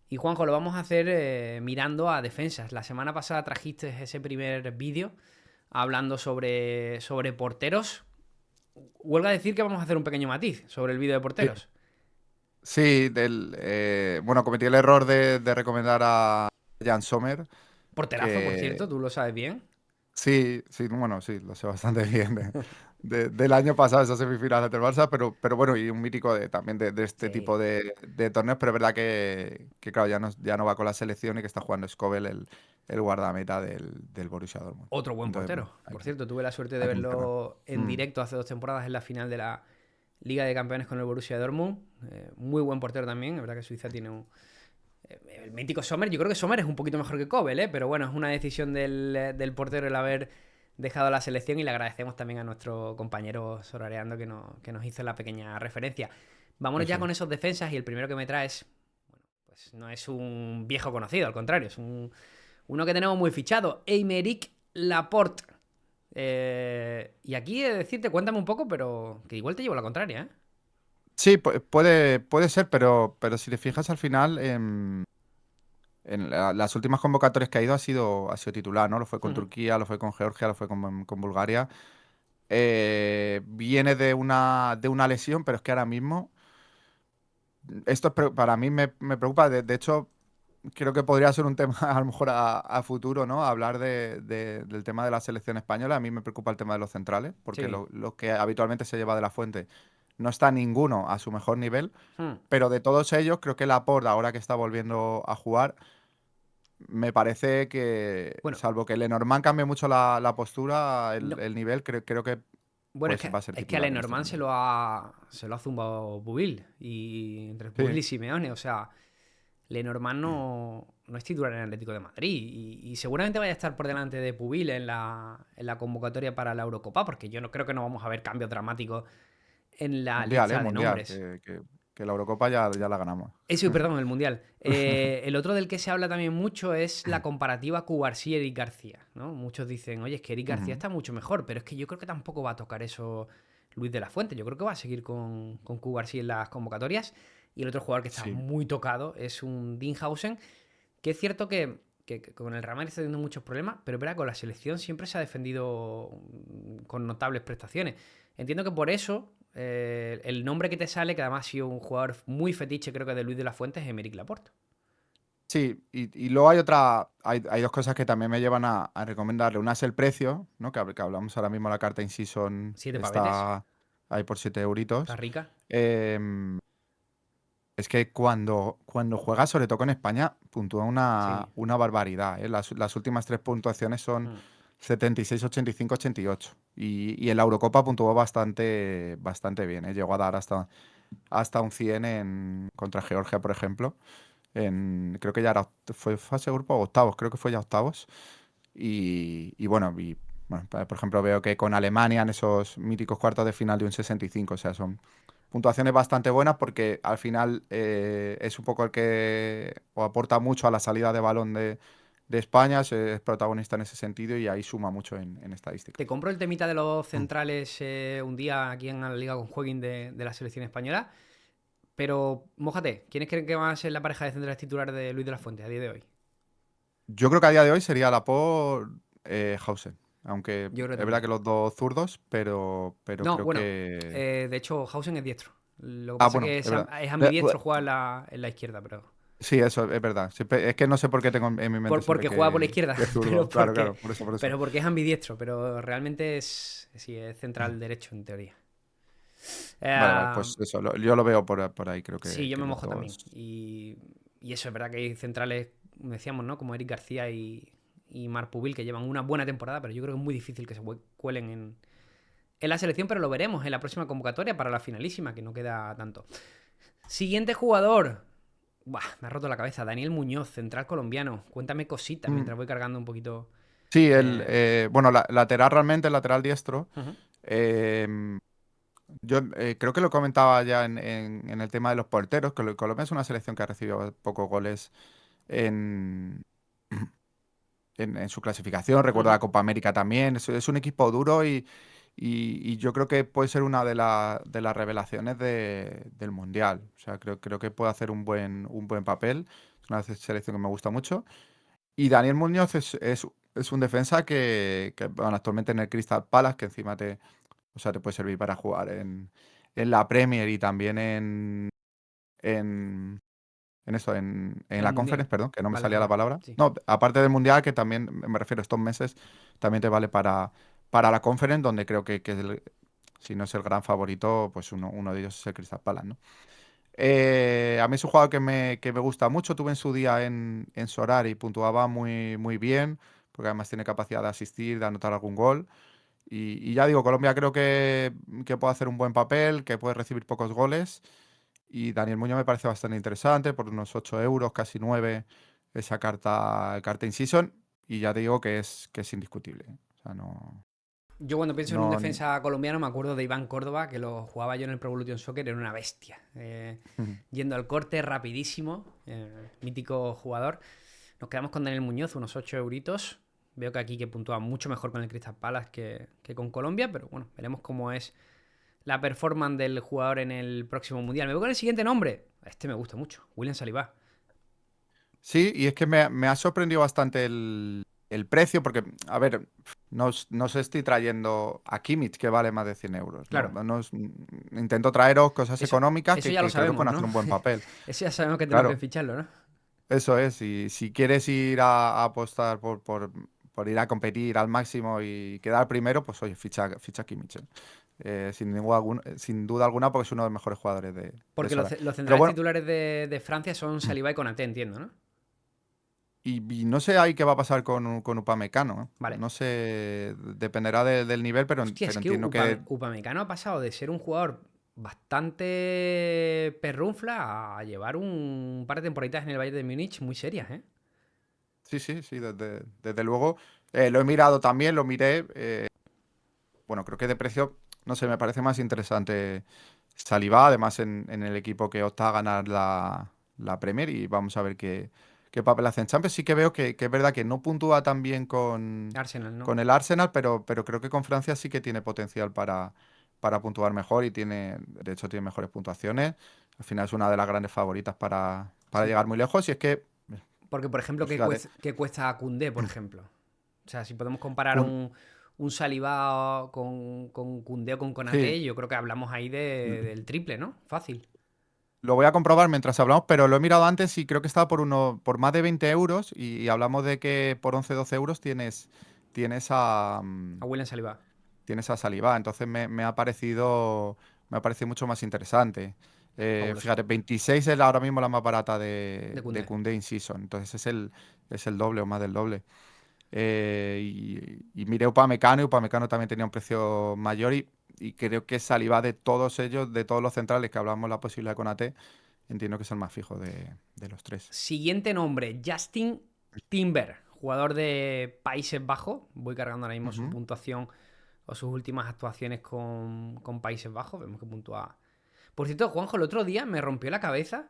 Y Juanjo, lo vamos a hacer mirando a defensas. La semana pasada trajiste ese primer vídeo hablando sobre porteros. Huelga a decir que vamos a hacer un pequeño matiz sobre el vídeo de Sí, porteros. sí, bueno, cometí el error de recomendar a Jan Sommer, Porterazo, por cierto, que tú lo sabes bien. sí, sí, bueno, sí, lo sé bastante bien del año pasado, esa semifinal ante el Barça, pero bueno, y un mítico también de este Sí. tipo de torneos, pero es verdad que claro, ya no va con la selección y que está jugando Skobel, el guardameta del Borussia Dortmund. Otro buen Entonces, portero. bueno, hay Por que, cierto, tuve la suerte de hay que mencionar. verlo en Mm, directo hace 2 temporadas en la final de la Liga de Campeones con el Borussia Dortmund. Muy buen portero también. Es verdad que Suiza tiene el mítico Sommer. Yo creo que Sommer es un poquito mejor que Kobel, ¿eh? Pero bueno, es una decisión del portero el haber dejado la selección y le agradecemos también a nuestro compañero Solareando que nos hizo la pequeña referencia. Vámonos ya eso con es. esos defensas y el primero que me traes, pues no es un viejo conocido, al contrario, es uno que tenemos muy fichado, Aymeric Laporte. Y aquí he de decirte, cuéntame un poco, pero que igual te llevo la contraria, ¿eh? Sí, puede ser, pero si te fijas al final, las últimas convocatorias que ha ido ha sido titular, ¿no? Lo fue con Turquía, lo fue con Georgia, lo fue con Bulgaria. Viene de una lesión, pero es que ahora mismo, para mí me preocupa. De hecho, creo que podría ser un tema a lo mejor a futuro, ¿no? Hablar del tema de la selección española. A mí me preocupa el tema de los centrales, porque Sí. lo que habitualmente se lleva de la Fuente no está ninguno a su mejor nivel, Hmm. pero de todos ellos, creo que Laporte, ahora que está volviendo a jugar, me parece que, Bueno, salvo que Lenormand cambie mucho la postura, el, no. el nivel, creo que Bueno, pues va a ser es que a titular en este Lenormand se mundial. lo ha zumbado Bubil. Y entre Bubil Sí. y Simeone, o sea, Lenormand no es titular en el Atlético de Madrid. Y seguramente vaya a estar por delante de Pubil en la convocatoria para la Eurocopa, porque yo no creo que no vamos a ver cambios dramáticos en la Mundial, lista de Mundial, nombres. que la Eurocopa ya la ganamos. Eso, perdón, el Mundial. El otro del que se habla también mucho es la comparativa Cubarsí-Eric García, ¿no? Muchos dicen, oye, es que Eric García Ujú. está mucho mejor, pero es que yo creo que tampoco va a tocar eso Luis de la Fuente. Yo creo que va a seguir con Cubarsí en las convocatorias. Y el otro jugador que está Sí, muy tocado es un Dinhausen, que es cierto que con el Real Madrid está teniendo muchos problemas, pero es verdad, con la selección siempre se ha defendido con notables prestaciones. Entiendo que por eso el nombre que te sale, que además ha sido un jugador muy fetiche, creo que de Luis de la Fuente, es Emerick Laporte. sí, y luego hay dos cosas que también me llevan a recomendarle. Una es el precio, ¿no? Que hablamos ahora mismo, la carta in season 7 pavetes, está ahí por 7 está euritos. rica. Em, es que cuando juega, sobre todo con España, puntúa Sí. una barbaridad, ¿eh? Las últimas tres puntuaciones son Mm. 76, 85, 88. Y en la Eurocopa puntuó bastante, bastante bien, ¿eh? Llegó a dar hasta un 100 contra Georgia, por ejemplo. Creo que ya fue fase grupo o octavos, creo que fue ya octavos. Bueno, por ejemplo, veo que con Alemania en esos míticos cuartos de final de un 65, o sea, son puntuaciones bastante buenas porque al final es un poco el que o aporta mucho a la salida de balón de España, es protagonista en ese sentido y ahí suma mucho en Te estadísticas. compro el temita de los centrales un día aquí en la Liga con Jueguin de la selección española, pero mójate, ¿quiénes creen que van a ser la pareja de centrales titulares de Luis de la Fuente a día de hoy? Yo creo que a día de hoy sería Laporte, Hausen, aunque Yo creo es verdad que también. los dos zurdos, pero No, creo bueno, que... de hecho, Hausen es diestro. Lo que Ah, pasa es bueno, que es es, verdad. es Pues, ambidiestro, juega en la izquierda, pero. sí, eso es verdad. Es que no sé por qué tengo en mi mente siempre Porque juega por la izquierda, que es zurdo. pero Claro, porque, claro, por eso, por eso. pero porque es ambidiestro, pero realmente sí, es central derecho en teoría. Vale, vale, Eh, pues eso, yo lo veo por ahí, creo sí, yo que me los mojo también. dos. Y eso es verdad que hay centrales, como decíamos, ¿no? Como Eric García y Marc Pubil, que llevan una buena temporada, pero yo creo que es muy difícil que se cuelen en la selección, pero lo veremos en la próxima convocatoria para la finalísima, que no queda tanto. Siguiente jugador. Buah, me ha roto la cabeza. Daniel Muñoz, central colombiano. Cuéntame cositas Mm, mientras voy cargando un poquito. sí, eh, bueno, lateral realmente, el lateral diestro. Ujú. em, yo creo que lo comentaba ya en el tema de los porteros, que Colombia es una selección que ha recibido pocos goles en, en su clasificación. Recuerdo Ujú. la Copa América también. Es un equipo duro y y yo creo que puede ser una de las revelaciones del Mundial. O sea, creo que puede hacer un buen papel. Es una selección que me gusta mucho. Y Daniel Muñoz es un defensa bueno, actualmente en el Crystal Palace, que encima o sea, te puede servir para jugar en la Premier y también en, en El la Mundial. Conference, perdón, que no me Vale, salía vale, la vale. palabra. Sí. No, aparte del Mundial, que también me refiero a estos meses, también te vale para la Conference, donde creo que si no es el gran favorito, pues uno de ellos es el Crystal Palace, ¿no? A mí es un jugador que me gusta mucho. Tuve en su día en Sorar y puntuaba muy bien, porque además tiene capacidad de asistir, de anotar algún gol. Y ya digo, Colombia creo que puede hacer un buen papel, que puede recibir pocos goles. Y Daniel Muñoz me parece bastante interesante, por unos 8 euros, casi 9 esa carta in season. Y ya te digo que es indiscutible. O sea, no, Yo cuando pienso en un no. defensa colombiano me acuerdo de Iván Córdoba, que lo jugaba yo en el Pro Evolution Soccer, era una bestia. Yendo al corte, rapidísimo, mítico jugador. Nos quedamos con Daniel Muñoz, unos 8 euritos. Veo que aquí que puntúa mucho mejor con el Crystal Palace que con Colombia, pero bueno, veremos cómo es la performance del jugador en el próximo Mundial. Me voy con el siguiente nombre. Este me gusta mucho, William Saliba. Sí, y es que me ha sorprendido bastante el precio, porque, a ver, no os estoy trayendo a Kimmich, que vale más de 100 euros, ¿no? Claro, Intento traeros cosas eso, económicas eso ya lo que creo que sabemos, pueden hacer ¿no? un buen papel. Eso ya sabemos que tenemos que Claro, ficharlo, ¿no? eso es. Y si quieres ir a apostar por ir a competir al máximo y quedar primero, pues oye, ficha a Kimmich, ¿eh? Sin duda alguna, porque es uno de los mejores jugadores de Porque Sora. los Pero centrales bueno. titulares de Francia son Saliba y Konaté, entiendo, ¿no? Y no sé ahí qué va a pasar con Upamecano, ¿eh? Vale. No sé, dependerá del nivel, Hostia, es pero que entiendo que Upamecano ha pasado de ser un jugador bastante perrunfla a llevar un par de temporaditas en el Bayern de Múnich muy serias, ¿eh? sí, desde luego. Lo he mirado también, lo miré. Bueno, creo que de precio, no sé, me parece más interesante Saliba, además en el equipo que opta a ganar la Premier y vamos a ver qué papel hace en Champions. Sí que veo que es verdad que no puntúa tan bien Arsenal, ¿no? con el Arsenal, pero creo que con Francia sí que tiene potencial para puntuar mejor y de hecho, tiene mejores puntuaciones. Al final es una de las grandes favoritas para Sí. llegar muy lejos y es que, Porque, por ejemplo, pues fíjate, ¿qué cuesta a Koundé, por ejemplo? O sea, si podemos comparar Kun- un Saliba con Koundé o con sí, Konaté, yo creo que hablamos ahí del triple, ¿no? Fácil. lo voy a comprobar mientras hablamos, pero lo he mirado antes y creo que estaba por más de 20 euros y hablamos de que por 11 12 euros tienes A William Saliba. tienes a Saliba. Entonces me ha parecido mucho más interesante. Fabuloso. Fíjate, 26 es ahora mismo la más barata De de Koundé. Koundé in season. Entonces es el doble o más del doble. Y miré Upamecano y Upamecano también tenía un precio mayor y creo que Saliba de todos ellos, de todos los centrales que hablamos la posibilidad con AT, entiendo que es el más fijo de los tres. Siguiente nombre, Justin Timber, jugador de Países Bajos. Voy cargando ahora mismo su Ujú. puntuación o sus últimas actuaciones con Países Bajos. Vemos que puntúa. Por cierto, Juanjo, el otro día me rompió la cabeza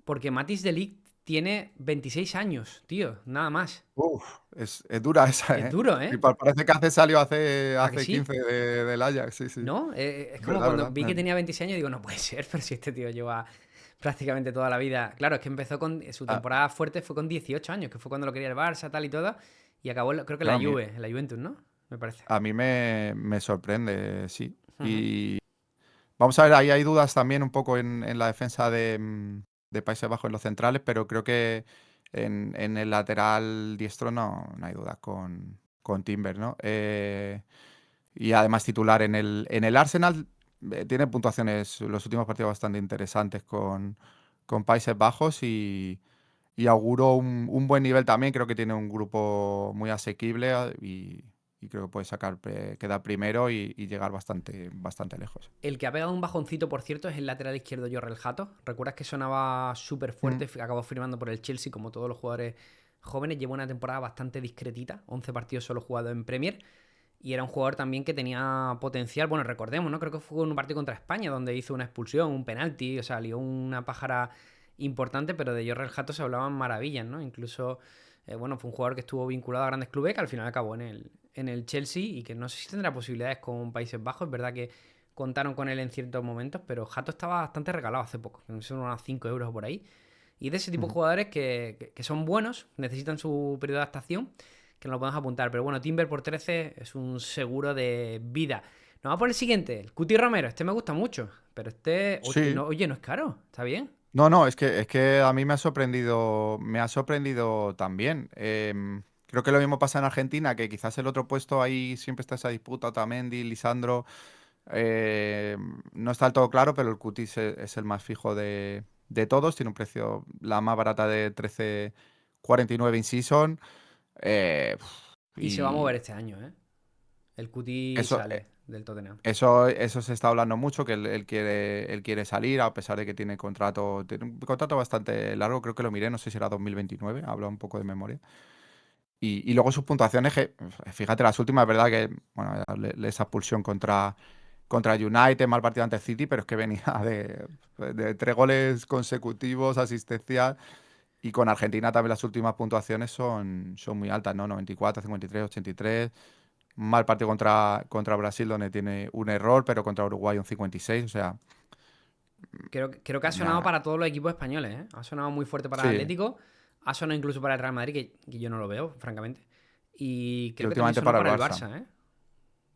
porque Matis de Ligt tiene 26 años, tío, nada más. Uf, es dura esa, Es ¿eh? duro, Y ¿eh? parece que salió ¿A que hace sí? 15 del Ajax, sí, sí. ¿No? Es como Verdad, cuando verdad. vi que tenía 26 años, digo, no puede ser, pero si este tío lleva prácticamente toda la vida. Claro, es que empezó con. Su A, temporada fuerte fue con 18 años, que fue cuando lo quería el Barça, tal y todo. Y acabó, creo que en la claro, Juve, en la Juventus, ¿no? Me parece. a mí me sorprende, sí. Ujú. Y vamos a ver, ahí hay dudas también un poco en la defensa de Países Bajos en los centrales, pero creo que en el lateral diestro no hay dudas con Timber, ¿no? Y además titular en el Arsenal, tiene puntuaciones los últimos partidos bastante interesantes con Países Bajos y auguro un buen nivel también. Creo que tiene un grupo muy asequible y creo que puede quedar primero y llegar bastante lejos. El que ha pegado un bajoncito, por cierto, es el lateral izquierdo Jorrel Hato. ¿Recuerdas que sonaba súper Mm. fuerte? Acabó firmando por el Chelsea, como todos los jugadores jóvenes. Lleva una temporada bastante discretita, 11 partidos solo jugado en Premier. Y era un jugador también que tenía potencial. Bueno, recordemos, ¿no? Creo que fue en un partido contra España donde hizo una expulsión, un penalti, o sea, lió una pájara importante, pero de Jorrel Hato se hablaban maravillas, ¿no? Incluso Bueno, fue un jugador que estuvo vinculado a grandes clubes, que al final acabó en el Chelsea y que no sé si tendrá posibilidades con Países Bajos. Es verdad que contaron con él en ciertos momentos, pero Hato estaba bastante regalado hace poco, son unos 5 euros por ahí. Y de ese tipo de Ujú. jugadores que son buenos, necesitan su periodo de adaptación, que nos lo podemos apuntar. Pero bueno, Timber por 13 es un seguro de vida. Nos vamos por el siguiente, el Cuti Romero. Este me gusta mucho, pero este, Sí. no, oye, no es caro, está bien. No, no, es que a mí me ha sorprendido también. Creo que lo mismo pasa en Argentina, que quizás el otro puesto ahí siempre está esa disputa, Otamendi, Lisandro, no está del todo claro, pero el Cutis es el más fijo de todos, tiene un precio, la más barata de 13,49 in season, eh, Y se va a mover y este año, ¿eh? El Cuti eso, sale del Tottenham. eso se está hablando mucho, que él quiere salir, a pesar de que tiene un contrato bastante largo, creo que lo miré, no sé si era 2029, habla un poco de memoria. Y luego sus puntuaciones, fíjate, las últimas, verdad que, bueno, esa expulsión contra United, mal partido ante el City, pero es que venía de 3 goles consecutivos, asistencia, y con Argentina también las últimas puntuaciones son muy altas, ¿no? 94, 53, 83. Mal partido contra Brasil, donde tiene un error, pero contra Uruguay un 56. O sea, Creo que ha sonado nada. para todos los equipos españoles, ¿eh? Ha sonado muy fuerte para el Sí, Atlético, ha sonado incluso para el Real Madrid, que yo no lo veo, francamente. Y y creo que también últimamente sonó para el para el Barça. Barça, ¿eh?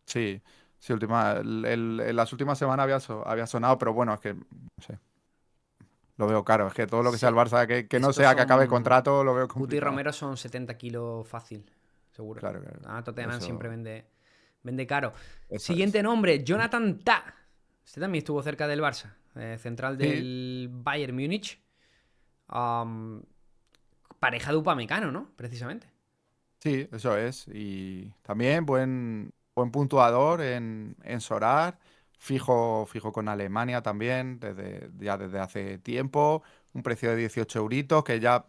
Sí, sí, en las últimas semanas había sonado, pero bueno, es que, no sé, lo veo caro. Es que todo lo que sea el Sí. Barça, que no Estos sea que acabe el son. contrato, lo veo Cuti y complicado. Romero son 70 kilos fácil, seguro. Claro, claro. Ah, Tottenham siempre Eso, vende caro. eso Siguiente es. nombre, Jonathan Tah. Este también estuvo cerca del Barça. Central Sí, del Bayern Múnich. Am, pareja de Upamecano, ¿no? Precisamente. sí, eso es. Y también buen puntuador en Sorar. Fijo con Alemania también, ya desde hace tiempo. Un precio de 18 euritos, que ya,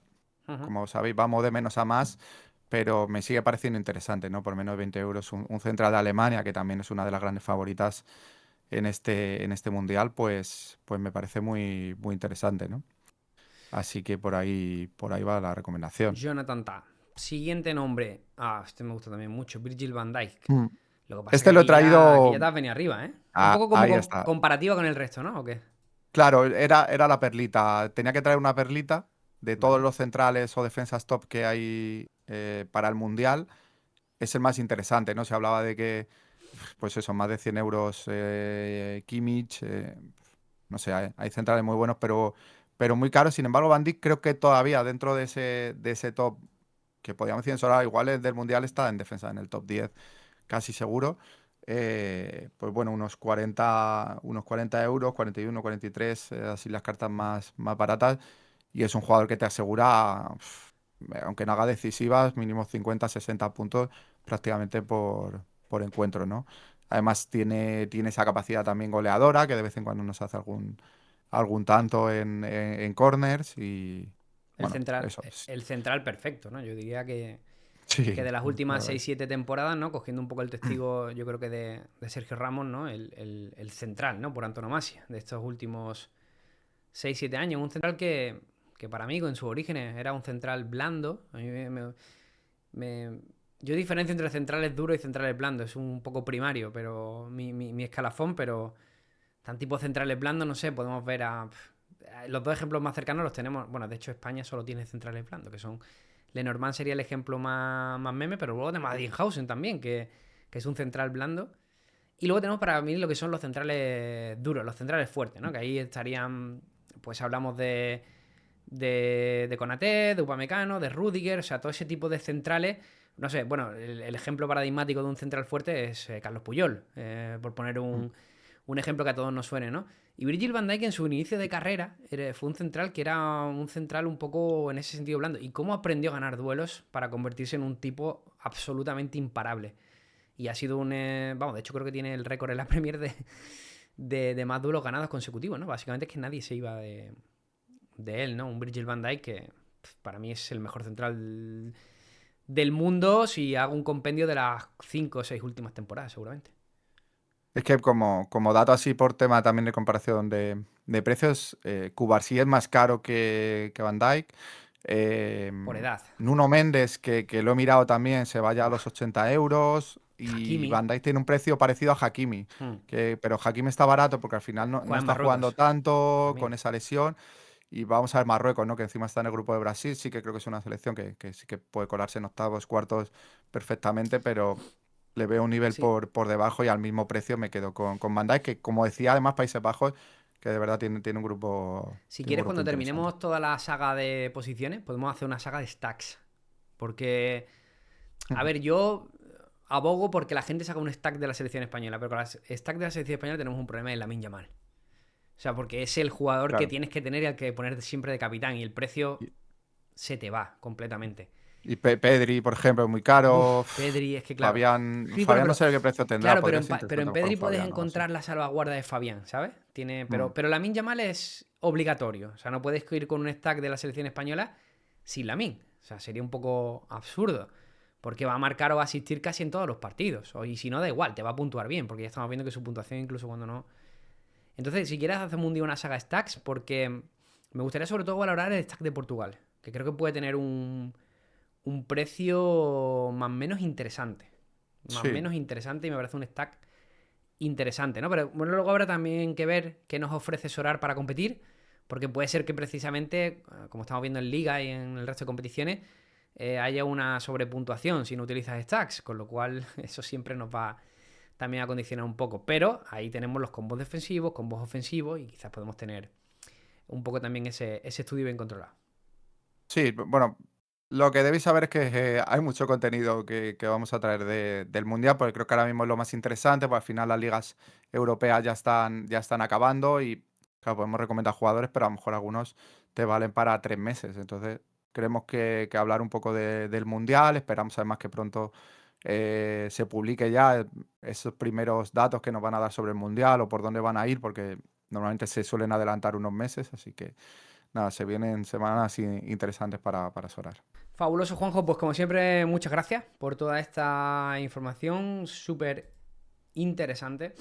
Ujú. como sabéis, vamos de menos a más, pero me sigue pareciendo interesante, ¿no? Por menos de 20 euros, un central de Alemania, que también es una de las grandes favoritas en este mundial, pues me parece muy, muy interesante, ¿no? Así que por ahí va la recomendación. Jonathan Tah. Siguiente nombre. Ah, este me gusta también mucho. Virgil van Dijk. Mm. Lo que pasa es Este que lo he aquí traído. ya te has venido arriba, ¿eh? Un poco como Ahí está. comparativa con el resto, ¿no? ¿O qué? Claro, era la perlita. Tenía que traer una perlita de todos Vale. los centrales o defensas top que hay para el Mundial. Es el más interesante, ¿no? Se hablaba de que, pues eso, más de 100 euros Kimmich. No sé, hay centrales muy buenos, pero muy caros. Sin embargo, Van Dijk creo que todavía dentro de ese top, que podríamos decir en Solar, igual el del Mundial está en defensa, en el top 10 casi seguro. Pues bueno, unos 40 euros, 41, 43, así las cartas más baratas. Y es un jugador que te asegura, aunque no haga decisivas, mínimo 50, 60 puntos prácticamente por encuentro, ¿no? Además tiene esa capacidad también goleadora, que de vez en cuando nos hace algún tanto en corners y bueno, eso es. El central perfecto, ¿no? Yo diría que Sí, de las la últimas verdad seis siete temporadas, ¿no? Cogiendo un poco el testigo, yo creo que de Sergio Ramos, ¿no? El central, ¿no? Por antonomasia, de estos últimos 6 7 años. Un central que para mí, en sus orígenes, era un central blando. A mí me- yo diferencio entre centrales duros y centrales blandos. Es un poco primario, pero mi escalafón, pero tan tipo centrales blandos, no sé, podemos ver los dos ejemplos más cercanos los tenemos. Bueno, de hecho, España solo tiene centrales blandos, que son. Lenormand sería el ejemplo más meme, pero luego tenemos a Dinhausen también, que es un central blando. Y luego tenemos para mí lo que son los centrales duros, los centrales fuertes, ¿no? Que ahí estarían, pues hablamos de Konaté, de Upamecano, de Rudiger, o sea, todo ese tipo de centrales. No sé, bueno, el ejemplo paradigmático de un central fuerte es Carlos Puyol, por poner un ejemplo que a todos nos suene, ¿no? Y Virgil van Dijk en su inicio de carrera fue un central que era un central un poco en ese sentido blando. ¿Y cómo aprendió a ganar duelos para convertirse en un tipo absolutamente imparable? Y ha sido un. Vamos, de hecho creo que tiene el récord en la Premier de más duelos ganados consecutivos, ¿no? Básicamente es que nadie se iba de él, ¿no? Un Virgil van Dijk que para mí es el mejor central del mundo si hago un compendio de las 5 o 6 últimas temporadas, seguramente. es que como dato así por tema también de comparación de precios, Cubarsí es más caro que Van Dijk. por edad. Nuno Méndez, que lo he mirado también, se vaya a Buah, los 80 euros. Y Hakimi. Van Dijk tiene un precio parecido a Hakimi. Hmm. Pero Hakimi está barato porque al final no Juega en está jugando Marruecos tanto con también. esa lesión. Y vamos a ver Marruecos, ¿no? Que encima está en el grupo de Brasil. Sí que creo que es una selección que sí que puede colarse en octavos, cuartos perfectamente, pero le veo un nivel Sí. por debajo y al mismo precio me quedo con Van Dijk, que como decía, además Países Bajos, que de verdad Si tiene un quieres, grupo cuando interesante. terminemos toda la saga de posiciones, podemos hacer una saga de stacks. Porque, a ver, yo abogo porque la gente saca un stack de la selección española, pero con las stack de la selección española tenemos un problema en Lamine Yamal. O sea, porque es el jugador que Claro. tienes que tener y al que poner siempre de capitán y el precio Y, se te va completamente. Pedri, por ejemplo, es muy Buf, caro. Pedri, es que claro. Fabián, Sí, Fabián no sé qué precio tendrá, claro, podría ser pero interesante en a lo mejor un Pedri puedes Fabián o algo así. encontrar la salvaguarda de Fabián, ¿sabes? Mm, Pero Lamine Yamal es obligatorio. O sea, no puedes ir con un stack de la selección española sin Lamine. O sea, sería un poco absurdo. Porque va a marcar o va a asistir casi en todos los partidos. Y si no, da igual, te va a puntuar bien. Porque ya estamos viendo que su puntuación, incluso cuando no. Entonces, si quieres, hacemos un día una saga stacks. Porque me gustaría sobre todo valorar el stack de Portugal. Que creo que puede tener un precio más o menos interesante. Más o sí, menos interesante y me parece un stack interesante, ¿no? Pero bueno, luego habrá también que ver qué nos ofrece Sorar para competir, porque puede ser que precisamente, como estamos viendo en Liga y en el resto de competiciones, haya una sobrepuntuación si no utilizas stacks, con lo cual eso siempre nos va también a condicionar un poco. Pero ahí tenemos los combos defensivos, combos ofensivos y quizás podemos tener un poco también ese estudio bien controlado. sí, bueno, lo que debéis saber es que hay mucho contenido que vamos a traer del Mundial, porque creo que ahora mismo es lo más interesante, porque al final las ligas europeas ya están acabando y claro, podemos recomendar jugadores, pero a lo mejor algunos te valen para 3 meses. Entonces, creemos que hablar un poco del Mundial, esperamos además que pronto se publique ya esos primeros datos que nos van a dar sobre el Mundial o por dónde van a ir, porque normalmente se suelen adelantar unos meses, así que nada, se vienen semanas interesantes para Sorar. Fabuloso, Juanjo. Pues como siempre, muchas gracias por toda esta información súper interesante.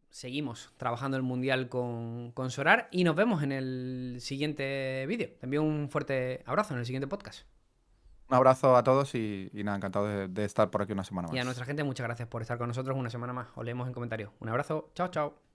Seguimos trabajando el Mundial con Sorar y nos vemos en el siguiente vídeo. Te envío un fuerte abrazo en el siguiente podcast. Un abrazo a todos y nada, encantado de estar por aquí una semana Y a nuestra más. gente, muchas gracias por estar con nosotros una semana más. Os leemos en comentarios. Un abrazo. Chao, chao.